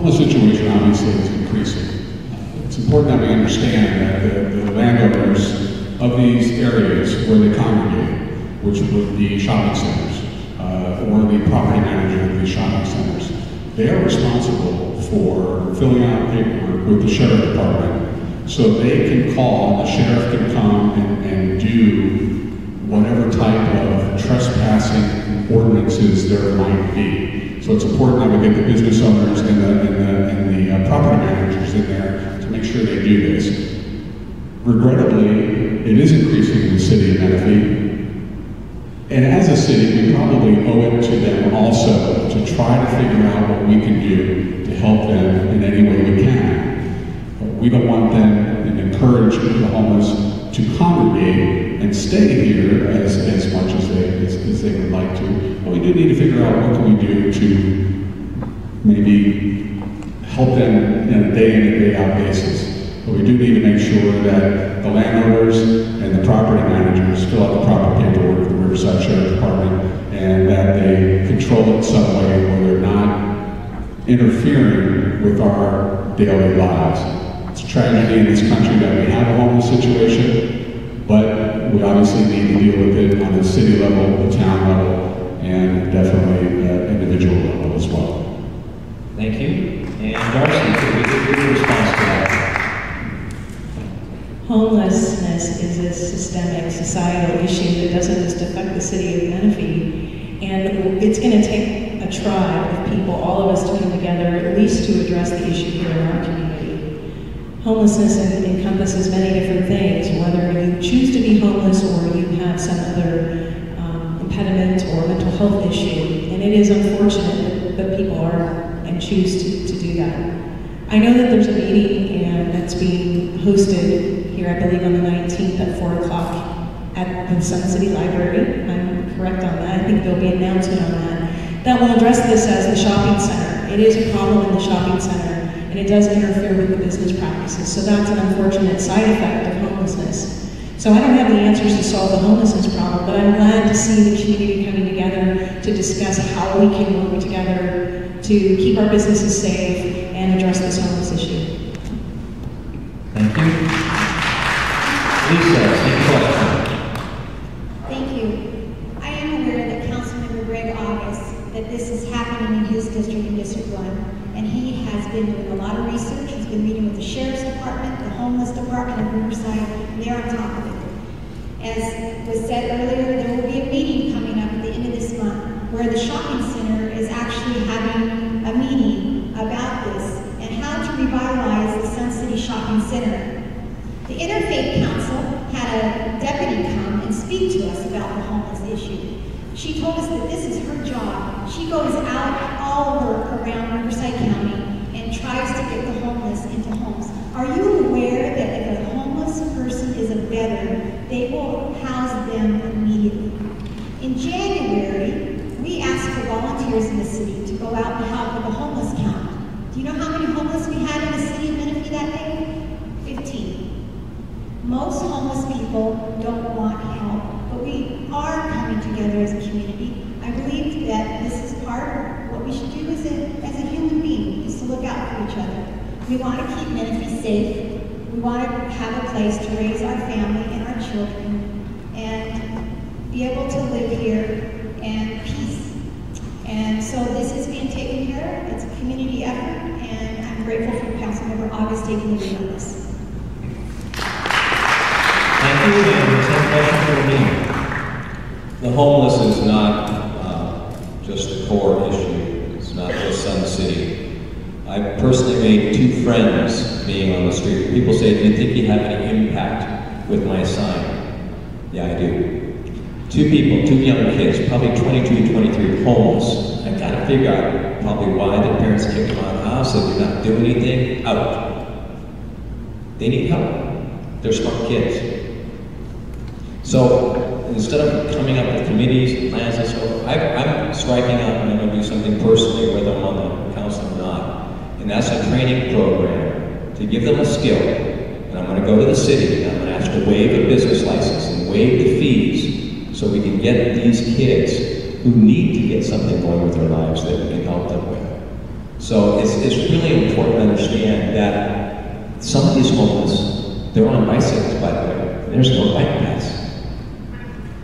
homeless situation obviously is increasing. It's important that we understand that the landowners of these areas where they congregate, which would be shopping centers, or the property manager of these shopping centers, they are responsible for filling out paperwork with the sheriff department, so they can call, and the sheriff can come and do whatever type of trespassing ordinances there might be. So it's important that we get the business owners and the property managers in there to make sure they do this. Regrettably, it is increasing in the city of Menifee. And as a city, we probably owe it to them also to try to figure out what we can do to help them in any way we can. But we don't want them and encourage the homeless to congregate and stay here as much as they would like to. But we do need to figure out what can we do to maybe help them in a day in and day out basis. But we do need to make sure that the landowners and the property managers fill out the proper paperwork with the Riverside Sheriff Department, and that they control it some way where they're not interfering with our daily lives. It's a tragedy in this country that we have a homeless situation, but we obviously need to deal with it on the city level, the town level, and definitely individual level as well. Thank you. And Darcy, could we get your response to that? Homelessness is a systemic societal issue that doesn't just affect the city of Menifee, and it's going to take a tribe of people, all of us, to come together at least to address the issue here in our community. Homelessness encompasses many different things, whether you choose to be homeless or you have some other impediment or mental health issue, and it is unfortunate that people are and choose to do that. I know that there's a meeting and that's being hosted here, I believe on the 19th at 4 o'clock at the Sun City Library. I'm correct on that. I think there'll be an announcement on that will address this as the shopping center. It is a problem in the shopping center, and it does interfere with the business practices. So that's an unfortunate side effect of homelessness. So I don't have the answers to solve the homelessness problem, but I'm glad to see the community coming together to discuss how we can work together to keep our businesses safe and address this homeless issue. Thank you. Lisa, same question. Thank you. I am aware that Councilmember Greg August, that this is happening in his district, in District 1, and he has been doing a lot of research. He's been meeting with the Sheriff's Department, the Homeless Department of Riverside, and they're on top of it. As was said earlier, there will be a meeting coming up at the end of this month where the shopping center is actually having a meeting about this and how to revitalize the Sun City Shopping Center. The Interfaith Council had a deputy come and speak to us about the homeless issue. She told us that this is her job. She goes out all over around Riverside County and tries to get the homeless into homes. Are you aware that if a homeless person is a veteran, they will house them immediately? In January, we asked for volunteers in the city to go out and help with the homeless count. Do you know how many homeless we had in the city of Menifee that day? 15. Most homeless people don't want help, but we are coming together as a community. I believe that this is part of what we should do as a human being, is to look out for each other. We want to keep Menifee safe. We want to have a place to raise our family and our children and be able to live here in peace. And so this is being taken care of. It's a community effort, and I'm grateful for Councilmember August taking the lead on this. Thank you, and same question for me. The homeless is not just a core issue. It's not just Sun City. I personally made 2 friends being on the street. People say, do you think you have any impact with my sign? Yeah, I do. 2 people, 2 young kids, probably 22, 23, homeless. I got to figure out probably why the parents kicked them out of the house. They did not do anything. Out. They need help. They're smart kids. So instead of coming up with committees and plans and so forth, I'm striking out and I'm going to do something personally, whether I'm on the council or not. And that's a training program to give them a skill. And I'm going to go to the city and I'm going to ask to waive a business license and waive the fees so we can get these kids who need to get something going with their lives that we can help them with. So it's really important to understand that some of these homeless, they're on bicycles, by the way. There's no bike paths.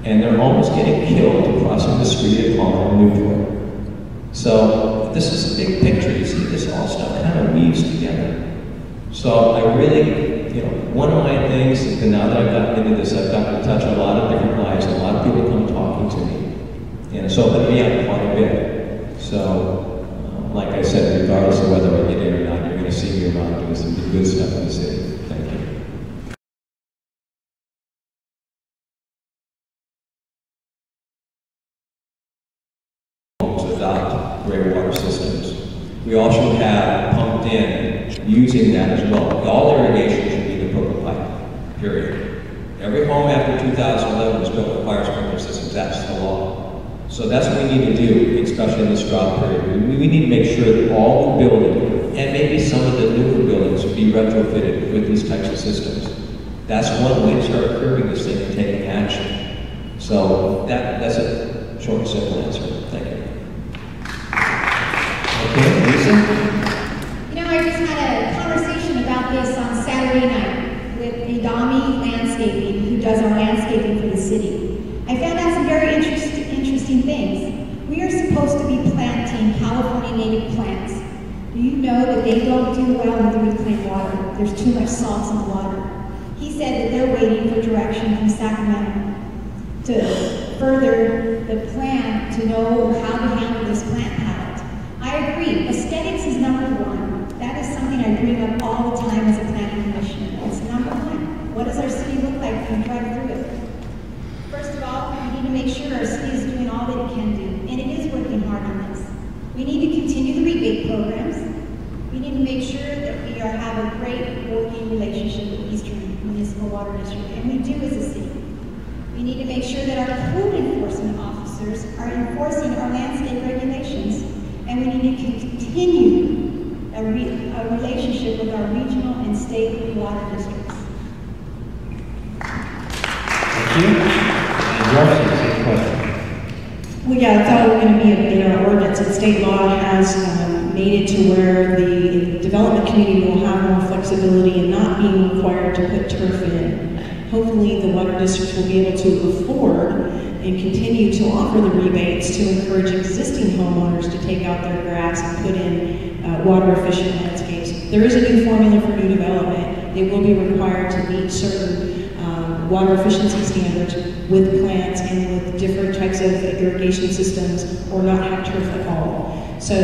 And they're almost getting killed crossing the street at Palmer and Newport. So this is a big picture. You see this all stuff kind of weaves together. So I really, one of my things, and now that I've gotten into this, I've gotten to touch a lot of different lives, and a lot of people come talking to me. And it's opened me up quite a bit. So, like I said, regardless of whether I get in or not, you're going to see me around doing some good stuff in the city. Thank you. To adopt gray water systems. We also have pumped in using that as well. All irrigation should be the purple pipe, period. Every home after 2011 is built requires sprinkler systems. That's the law. So that's what we need to do, especially in this drought period. We need to make sure that all the buildings, and maybe some of the newer buildings, be retrofitted with these types of systems. That's one way to start curbing this thing and taking action. So that's a short and simple answer. Thank you. Okay, Lisa? I just had a conversation about this on Saturday night with Idami Landscaping, who does our landscaping for the city. I found out some very interesting things. We are supposed to be planting California native plants. Do you know that they don't do well with the reclaimed water? There's too much salts in the water. He said that they're waiting for direction from Sacramento to further the plan to know how to handle this plant palette. I agree, aesthetics is number one. That is something I bring up all the time as a planning commissioner. It's number one. What does our city look like when you drive through it? First of all, we need to make sure our city is doing all that it can do, and it is working hard on this. We need to continue the rebate programs. We need to make sure that we have a great working relationship with Eastern Municipal Water District, and we do as a city. We need to make sure that our code enforcement officers are enforcing our landscape regulations, and we need to continue a relationship with our regional and state water districts. Thank you. And Darcy, same question. Well, yeah, it's all going to be in our ordinance, and state law has made it to where the development community will have more flexibility in not being required to put turf in. Hopefully, the water districts will be able to afford and continue to offer the rebates to encourage existing homeowners to take out their grass and put in water-efficient landscapes. There is a new formula for new development. They will be required to meet certain water efficiency standards with plants and with different types of irrigation systems, or not have turf at all. So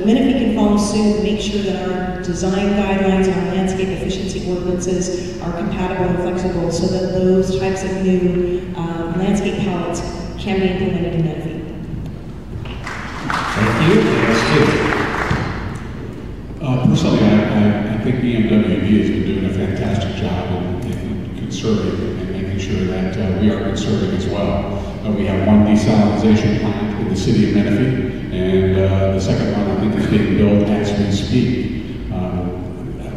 Menifee can follow suit, make sure that our design guidelines and our landscape efficiency ordinances are compatible and flexible, so that those types of new landscape palettes can be implemented in Menifee. Thank you. Yes, Personally, I think EMWB has been doing a fantastic job in conserving and making sure that we are conserving as well. We have one desalinization plant in the city of Menifee, and the second one I think is being built as we speak.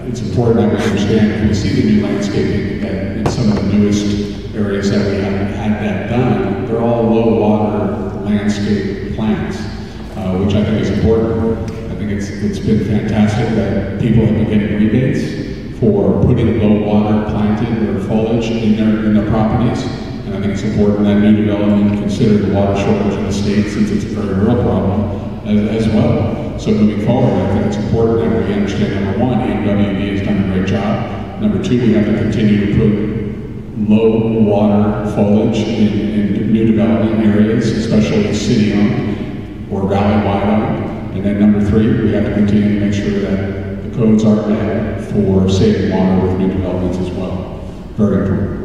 It's important that we understand, if we see the new landscaping in some of the newest areas that we haven't had that done, they're all low water landscape plants, which I think is important. I think it's been fantastic that people have been getting rebates for putting low water planted or foliage in their properties. And I think it's important that new development consider the water shortage in the state, since it's a very real problem as well. So moving forward, I think it's important that we understand, number one, EMWB has done a great job. Number two, we have to continue to put low water foliage in new development areas, especially city-owned or valley-wide owned. And then number three, we have to continue to make sure that the codes are met for saving water with new developments as well. Very important.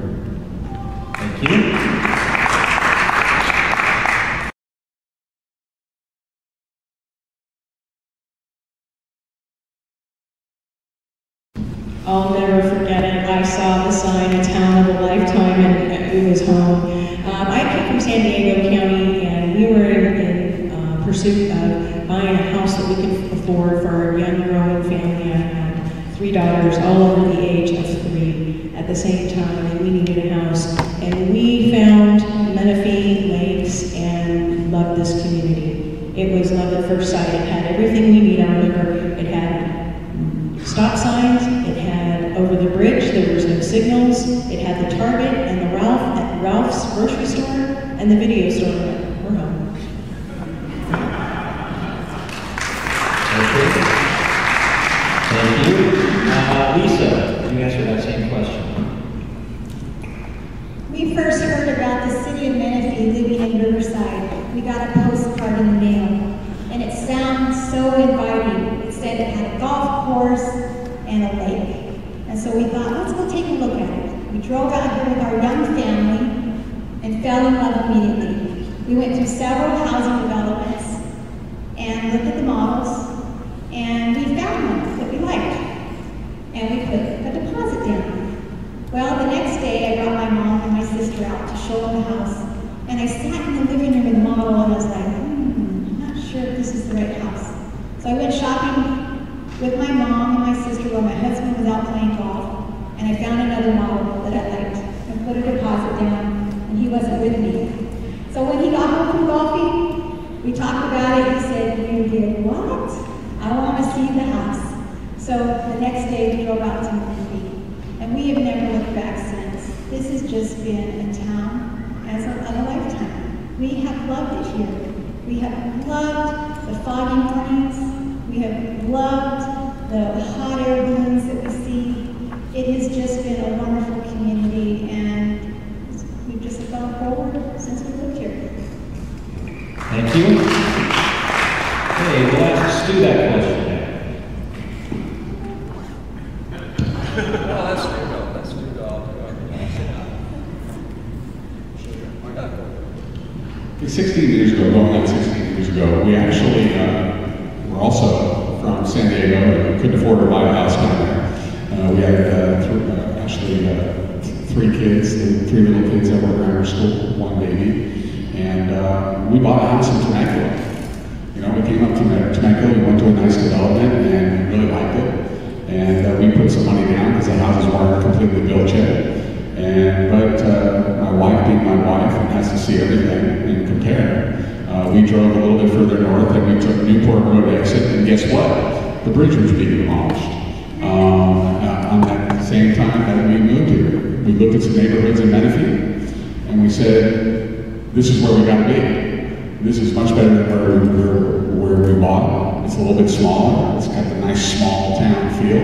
Thank you. I'll never forget it. I saw the sign, "A Town of a Lifetime," and it was home. I came from San Diego County, and we were in pursuit of buying a house that we could afford for our young growing family. I had 3 daughters, all over the age of 3 at the same time, and we needed a house. And we found Menifee Lakes and loved this community. It was love at first sight. It had everything we need. I remember Signals, it had the Target and the Ralph's grocery store, and the video store. We're home. Okay. Thank you. Lisa, can you answer that same question? We first heard about the city of Menifee living in Riverside. We got a postcard in the mail, and it sounds so inviting. It said it had a golf course and a lake. And so we thought, let's go take a look at it. We drove out here with our young family and fell in love immediately. We went through several housing developments and looked at the models, and we found one that we liked. And we put a deposit down. Well, the next day I brought my mom and my sister out to show them the house. And I sat in the living room with the model and I was like, I'm not sure if this is the right house. So I went shopping with my mom and my sister while my husband was out playing golf. And I found another model that I liked and put a deposit down, and he wasn't with me. So when he got home from golfing, we talked about it. He said, you did what? I want to see the house. So the next day we drove out to Menifee, and we have never looked back since. This has just been a town of a lifetime. We have loved it here. We have loved the foggy mornings. We have loved the hot air balloons that we see. It has just been a wonderful community, and we've just gone forward since we lived here. Thank you. Okay, we'll ask Stu that question now. That's true. Okay, 16 years ago, going on 16 years ago, we actually were also from San Diego and couldn't afford to buy a house down there. We had three kids, three little kids that were in grammar school, one baby, and we bought a house in Temecula. You know, we came up to Temecula, we went to a nice development, and we really liked it. And we put some money down because the houses weren't completely built yet. But my wife, being my wife, and has to see everything and compare, we drove a little bit further north and we took Newport Road exit, and guess what? The bridge was being demolished. On that same time that we moved here, we looked at some neighborhoods in Menifee, and we said, this is where we got to be. This is much better than where we bought. It's a little bit smaller. It's got the nice small town feel.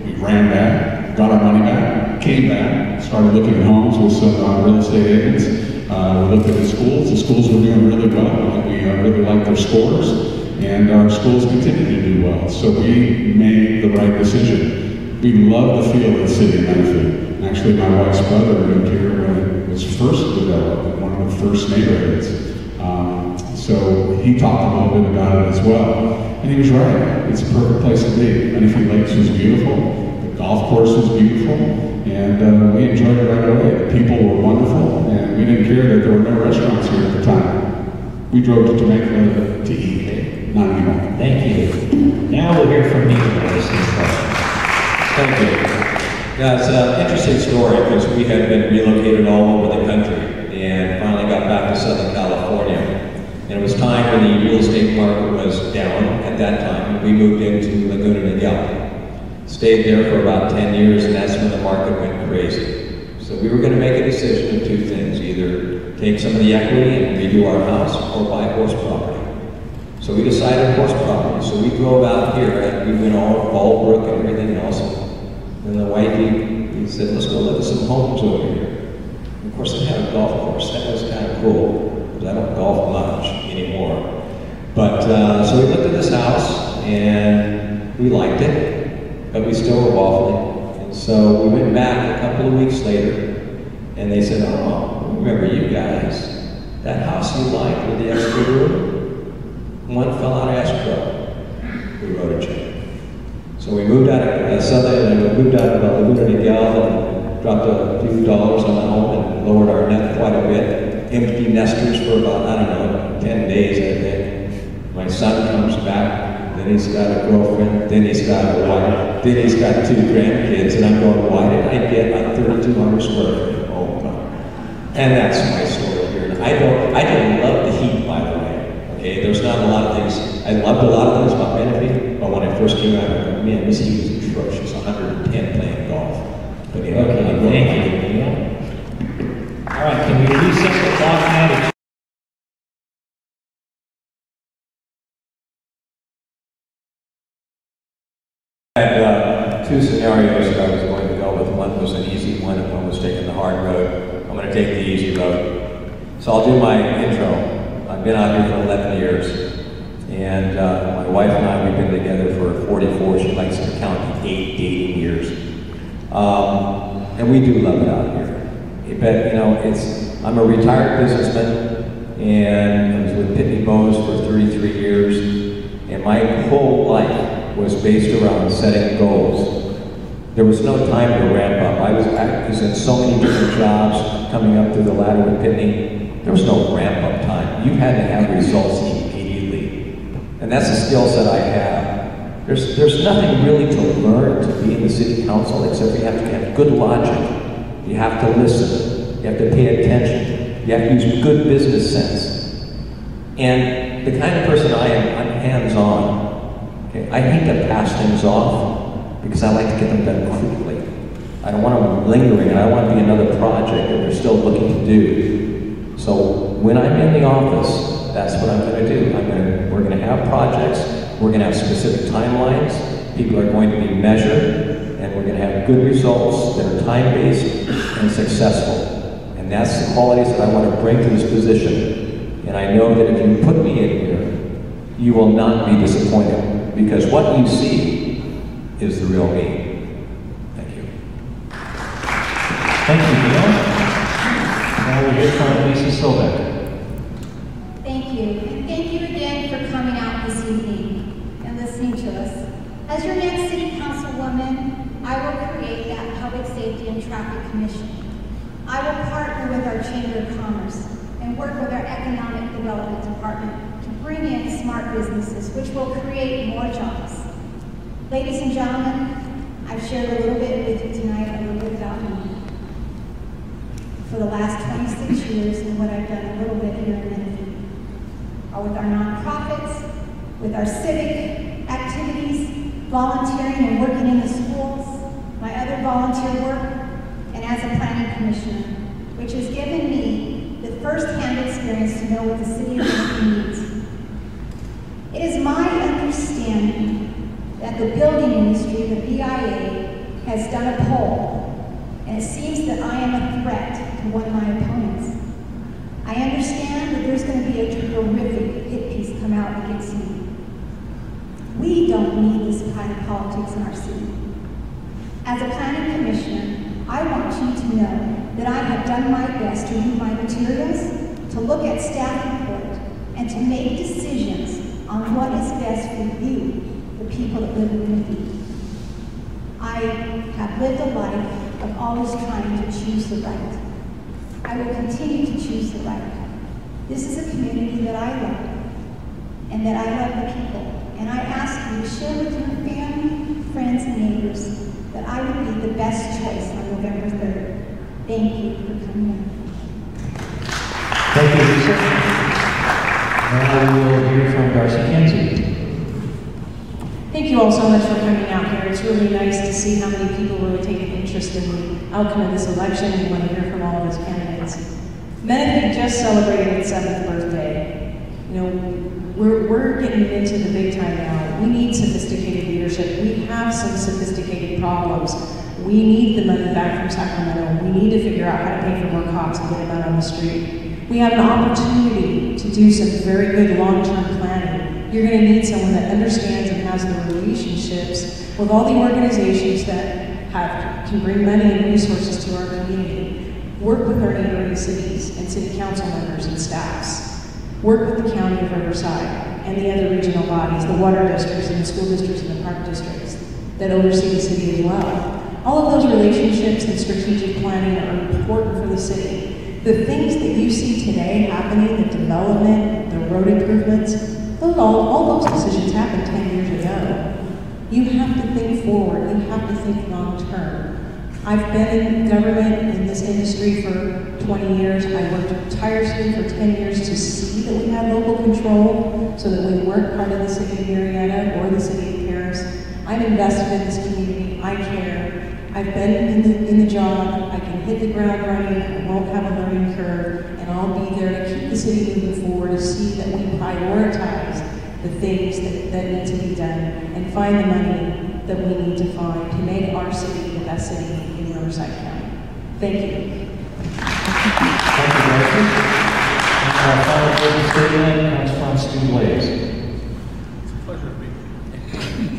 We ran back, got our money back, came back, started looking at homes with some real estate agents. We looked at the schools. The schools were doing really well. We really liked their scores, and our schools continue to do well. So we made the right decision. We love the feel of the city of Menifee. Actually, my wife's brother moved here when it was first developed in one of the first neighborhoods. So he talked a little bit about it as well. And he was right. It's a perfect place to be. Menifee Lakes was beautiful. The golf course was beautiful. And we enjoyed it right away. The people were wonderful. And we didn't care that there were no restaurants here at the time. We drove to Temecula to eat. Not anymore. Thank you. Now we'll hear from you about this question. Thank you. Yeah, it's an interesting story because we had been relocated all over the country and finally got back to Southern California. And it was time when the real estate market was down at that time. We moved into Laguna Niguel. Stayed there for about 10 years, and that's when the market went crazy. So we were going to make a decision of two things: either take some of the equity and redo our house, or buy horse property. So we decided horse property. So we drove out here, and we went all Fallbrook and everything else. And the wifey, he said, let's go look at some homes over here. And of course, they had a golf course. That was kind of cool, because I don't golf much anymore. But so we looked at this house, and we liked it, but we still were waffling. And so we went back a couple of weeks later, and they said, oh, remember you guys, that house you liked with the extra room? One fell out of escrow. We wrote a check. So we moved out of Laguna Niguel and dropped a few dollars on the home and lowered our net quite a bit. Empty nesters for about, 10 days, I think. My son comes back, then he's got a girlfriend, then he's got a wife, then he's got 2 grandkids, and I'm going, why did I get a 3,200 square foot home? And that's my story here. And I don't love the heat, by the way. Okay, there's not a lot of things. I loved a lot of things about Menifee, but when I first came out, man, this heat was atrocious. 110 playing golf. But anyway, Thank you, Neil. All right, can we reset the clock now to I had two scenarios that I was going to go with. One was an easy one, and one was taking the hard road. I'm going to take the easy road. So I'll do my intro. I've been out here for 11 years, and my wife and I, we've been together for 44. She likes to count 8 dating years. And we do love it out here. But, you know, I'm a retired businessman, and I was with Pitney Bowes for 33 years, and my whole life was based around setting goals. There was no time to ramp up. I was in so many different jobs coming up through the ladder with Pitney. There was no ramp up time. You had to have results immediately. And that's the skill set I have. There's nothing really to learn to be in the city council except you have to have good logic. You have to listen. You have to pay attention. You have to use good business sense. And the kind of person I am, I'm hands-on. Okay? I hate to pass things off because I like to get them done quickly. I don't want them lingering, and I want to be another project that they're still looking to do. So when I'm in the office, that's what I'm going to do. We're going to have projects. We're going to have specific timelines. People are going to be measured, and we're going to have good results that are time-based and successful. And that's the qualities that I want to bring to this position. And I know that if you put me in here, you will not be disappointed. Because what you see is the real me. Thank you. Thank you, Neil. Now we'll hear from Lisa Silbeck. Thank you. And thank you again for coming out this evening and listening to us. As your next City Councilwoman, I will create that Public Safety and Traffic Commission. I will partner with our Chamber of Commerce and work with our Economic Development Department to bring in smart businesses, which will create more jobs. Ladies and gentlemen, I've shared a little bit with you tonight, a little bit about me. For the last 26 years and what I've done a little bit here in Menifee, with our nonprofits, with our civic activities, volunteering and working in the schools, my other volunteer work, and as a planning commissioner, which has given me the first-hand experience to know what the city of Menifee needs. It is my understanding that the building industry, the BIA, has done a poll, and it seems that I am a threat to one of my opponents. I understand that there's going to be a terrific hit piece come out against me. We don't need this kind of politics in our city. As a planning commissioner, I want you to know that I have done my best to read my materials, to look at staff report, and to make decisions on what is best for you, the people that live in Menifee. I have lived a life of always trying to choose the right. I will continue to choose the right. This is a community that I love, and that I love the people. And I ask you to share with your family, friends, and neighbors that I would be the best choice on November 3rd. Thank you for coming in. Thank you, Lisa. Now we will hear from Darcy Kenzie. Thank you all so much for coming out here. It's really nice to see how many people really take an interest in the outcome of this election. We want to hear from all of its candidates. Menifee just celebrated its 7th birthday. You know, we're getting into the big time now. We need sophisticated leadership. We have some sophisticated problems. We need the money back from Sacramento. We need to figure out how to pay for more cops and get them out on the street. We have an opportunity to do some very good long-term planning. You're going to need someone that understands and has the relationships with all the organizations that can bring money and resources to our community. Work with our neighboring cities and city council members and staffs. Work with the County of Riverside and the other regional bodies, the water districts and the school districts and the park districts that oversee the city as well. All of those relationships and strategic planning are important for the city. The things that you see today happening, the development, the road improvements, all those decisions happened 10 years ago. You have to think forward, you have to think long term. I've been in government in this industry for 20 years. I worked tirelessly for 10 years to see that we had local control so that we weren't part of the city of Marietta or the city of Paris. I'm invested in this community, I care, I've been in the job, I can hit the ground running, I won't have a learning curve, and I'll be there to keep the city moving forward, to see that we prioritize the things that need to be done, and find the money that we need to find to make our city the best city in Riverside County. Thank you. Thank you, Darcy. And our final closing statement comes from Stu Blaze.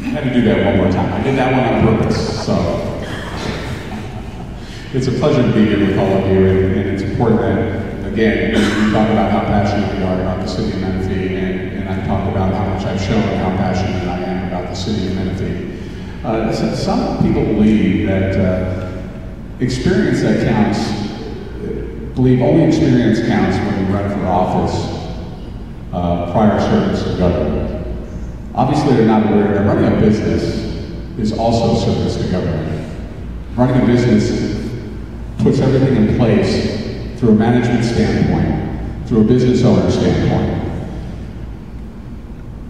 I had to do that one more time. I did that one on purpose, so. It's a pleasure to be here with all of you, and it's important that, again, we talk about how passionate we are about the city of Menifee, and I talk about how much I've shown how passionate I am about the city of Menifee. Some people believe that experience that counts, believe only experience counts when you run for office, prior service to government. Obviously, they're not aware that running a business is also service to government. Running a business puts everything in place through a management standpoint, through a business owner standpoint.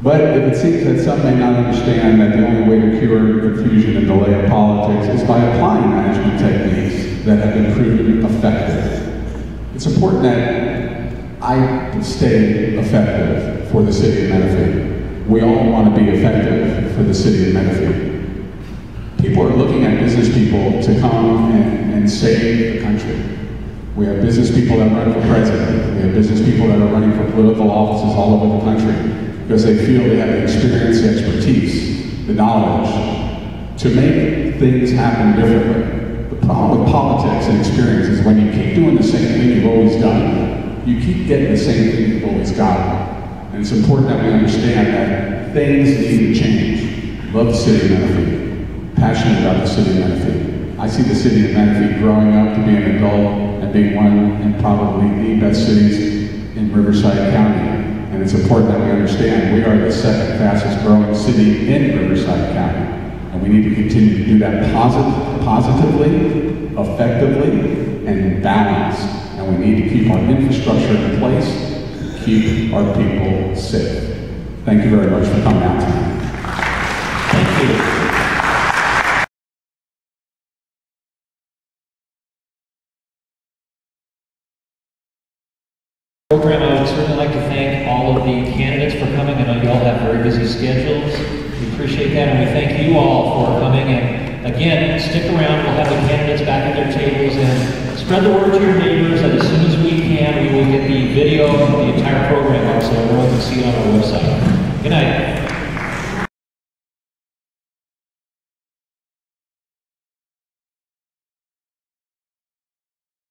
But if it seems that some may not understand that the only way to cure confusion and delay in politics is by applying management techniques that have been proven effective. It's important that I stay effective for the city of Menifee. We all want to be effective for the city of Menifee. People are looking at business people to come and save the country. We have business people that run for president. We have business people that are running for political offices all over the country because they feel they have the experience, the expertise, the knowledge to make things happen differently. The problem with politics and experience is when you keep doing the same thing you've always done, you keep getting the same thing you've always gotten. And it's important that we understand that things need to change. Love the city of Menifee. Passionate about the city of Menifee. I see the city of Menifee growing up to be an adult and being one and probably the best cities in Riverside County. And it's important that we understand we are the second fastest growing city in Riverside County. And we need to continue to do that positively, effectively, and balanced. And we need to keep our infrastructure in place, keep our people safe. Thank you very much for coming out tonight. Thank you. Program, I would certainly like to thank all of the candidates for coming. I know you all have very busy schedules. We appreciate that, and we thank you all for coming. And again, stick around. We'll have the candidates back at their tables, and spread the word to your neighbors. And as soon as we can, we will get the video of the entire program out, so